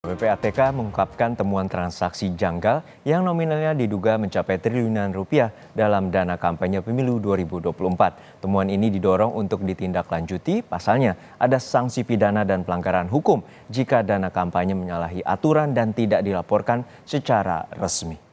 PPATK mengungkapkan temuan transaksi janggal yang nominalnya diduga mencapai triliunan rupiah dalam dana kampanye pemilu 2024. Temuan ini didorong untuk ditindaklanjuti, pasalnya ada sanksi pidana dan pelanggaran hukum jika dana kampanye menyalahi aturan dan tidak dilaporkan secara resmi.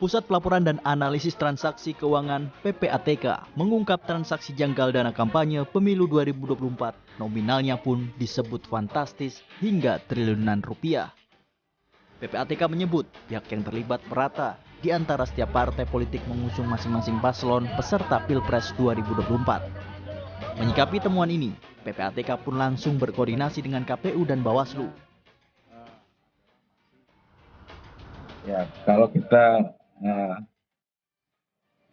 Pusat Pelaporan dan Analisis Transaksi Keuangan (PPATK) mengungkap transaksi janggal dana kampanye pemilu 2024. Nominalnya pun disebut fantastis hingga triliunan rupiah. PPATK menyebut pihak yang terlibat merata di antara setiap partai politik mengusung masing-masing paslon peserta Pilpres 2024. Menyikapi temuan ini, PPATK pun langsung berkoordinasi dengan KPU dan Bawaslu. Ya, kalau kita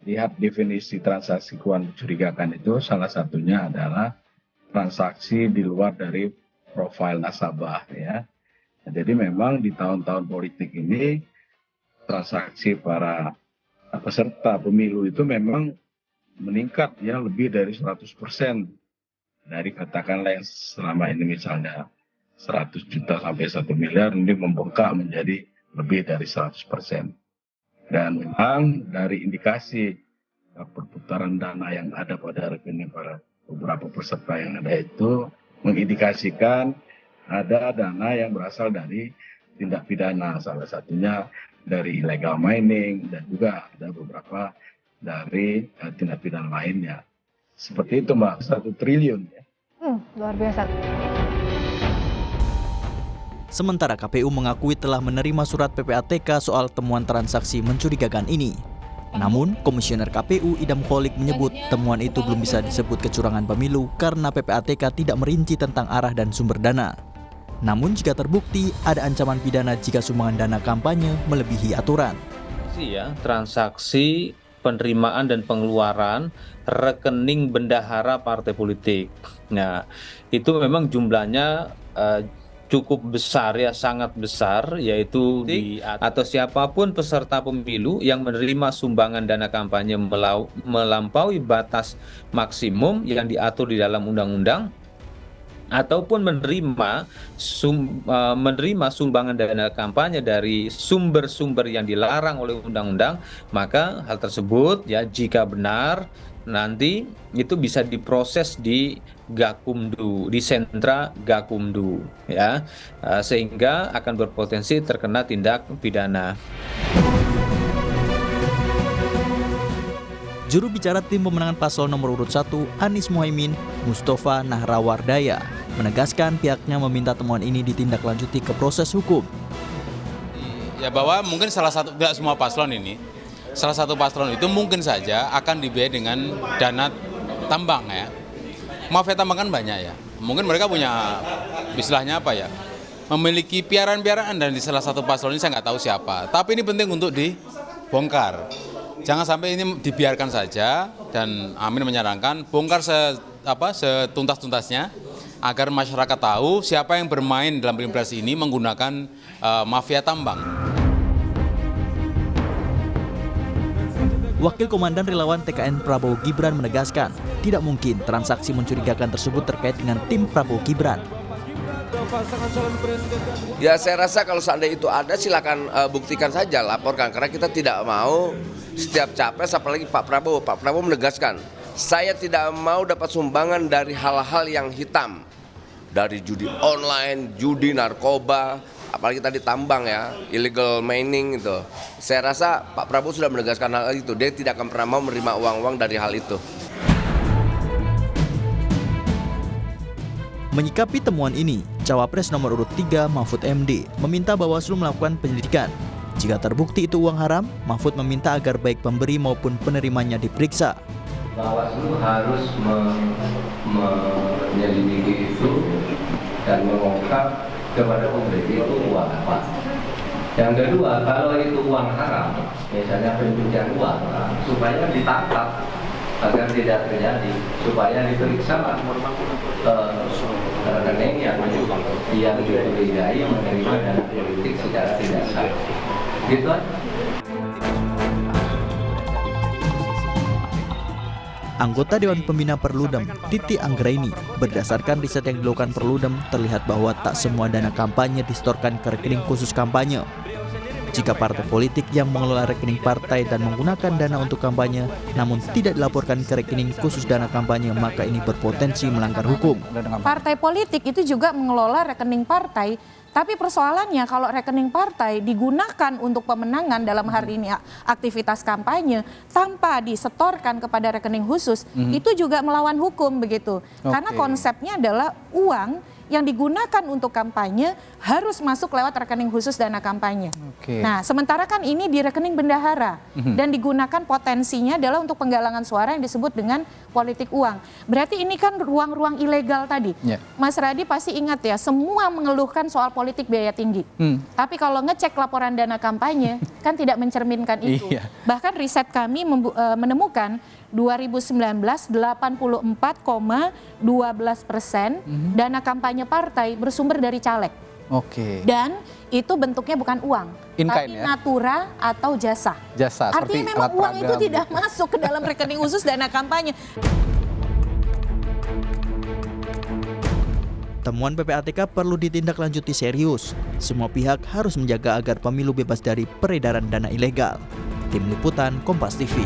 lihat definisi transaksi keuangan mencurigakan itu, salah satunya adalah transaksi di luar dari profil nasabah, ya. Jadi memang di tahun-tahun politik ini transaksi para peserta pemilu itu memang meningkat, ya, lebih dari 100%. Dari katakanlah yang selama ini misalnya 100 juta sampai 1 miliar, ini membengkak menjadi lebih dari 100%. Dan memang dari indikasi perputaran dana yang ada pada rekening para beberapa peserta yang ada itu mengindikasikan ada dana yang berasal dari tindak pidana, salah satunya dari illegal mining dan juga ada beberapa dari tindak pidana lainnya. Seperti itu, Mbak, 1 triliun. Ya. Luar biasa. Sementara KPU mengakui telah menerima surat PPATK soal temuan transaksi mencurigakan ini. Namun, Komisioner KPU Idam Kholik menyebut temuan itu belum bisa disebut kecurangan pemilu karena PPATK tidak merinci tentang arah dan sumber dana. Namun jika terbukti, ada ancaman pidana jika sumbangan dana kampanye melebihi aturan. Transaksi penerimaan dan pengeluaran rekening bendahara partai politik. Nah, itu memang jumlahnya cukup besar, ya, sangat besar, yaitu atau siapapun peserta pemilu yang menerima sumbangan dana kampanye melampaui batas maksimum yang diatur di dalam undang-undang ataupun menerima sumbangan dana kampanye dari sumber-sumber yang dilarang oleh undang-undang, maka hal tersebut, ya, jika benar nanti itu bisa diproses di Gakumdu, di sentra Gakumdu, ya, sehingga akan berpotensi terkena tindak pidana. Juru bicara tim pemenangan paslon nomor urut 1, Anies Mohaimin, Mustafa Nahrawardaya, menegaskan pihaknya meminta temuan ini ditindaklanjuti ke proses hukum. Ya, bahwa mungkin salah satu, tidak semua paslon ini, salah satu paslon itu mungkin saja akan dibiayai dengan dana tambang, ya. Mafia tambang kan banyak, ya. Mungkin mereka punya, istilahnya apa, ya, memiliki piaraan-piaraan, dan di salah satu paslon ini saya nggak tahu siapa. Tapi ini penting untuk dibongkar. Jangan sampai ini dibiarkan saja, dan Amin menyarankan bongkar setuntas-tuntasnya agar masyarakat tahu siapa yang bermain dalam Pilpres ini menggunakan mafia tambang. Wakil Komandan Relawan TKN Prabowo Gibran menegaskan, tidak mungkin transaksi mencurigakan tersebut terkait dengan tim Prabowo Gibran. Ya, saya rasa kalau seandainya itu ada, silakan buktikan saja, laporkan. Karena kita tidak mau setiap capres, apalagi Pak Prabowo menegaskan, saya tidak mau dapat sumbangan dari hal-hal yang hitam. Dari judi online, judi, narkoba, apalagi tadi tambang, ya, illegal mining itu. Saya rasa Pak Prabowo sudah menegaskan hal itu. Dia tidak akan pernah mau menerima uang-uang dari hal itu. Menyikapi temuan ini, Cawapres nomor urut 3 Mahfud MD meminta Bawaslu melakukan penyelidikan. Jika terbukti itu uang haram, Mahfud meminta agar baik pemberi maupun penerimanya diperiksa. Bawaslu harus menyelidiki itu dan mengungkap kepada publik itu uang apa. Yang kedua, kalau itu uang haram, misalnya pencucian uang, supaya ditangkap agar tidak terjadi, supaya diperiksa rekening yang dicurigai menerima dana politik secara tidak sah. Gitu aja. Anggota Dewan Pembina Perludem, Titi Anggraini, berdasarkan riset yang dilakukan Perludem, terlihat bahwa tak semua dana kampanye disetorkan ke rekening khusus kampanye. Jika partai politik yang mengelola rekening partai dan menggunakan dana untuk kampanye, namun tidak dilaporkan ke rekening khusus dana kampanye, maka ini berpotensi melanggar hukum. Partai politik itu juga mengelola rekening partai, tapi persoalannya kalau rekening partai digunakan untuk pemenangan dalam hari ini aktivitas kampanye tanpa disetorkan kepada rekening khusus, itu juga melawan hukum begitu. Karena konsepnya adalah uang yang digunakan untuk kampanye harus masuk lewat rekening khusus dana kampanye. Nah, sementara kan ini di rekening bendahara dan digunakan potensinya adalah untuk penggalangan suara yang disebut dengan politik uang. Berarti ini kan ruang-ruang ilegal tadi. Mas Radi pasti ingat ya, semua mengeluhkan soal politik biaya tinggi. Tapi kalau ngecek laporan dana kampanye kan tidak mencerminkan itu. Bahkan riset kami menemukan 2019 84,12% dana kampanye partai bersumber dari caleg. Dan itu bentuknya bukan uang, tapi natura atau jasa. Artinya memang uang itu tidak masuk ke dalam rekening khusus dana kampanye. Temuan PPATK perlu ditindaklanjuti serius. Semua pihak harus menjaga agar pemilu bebas dari peredaran dana ilegal. Tim Liputan Kompas TV.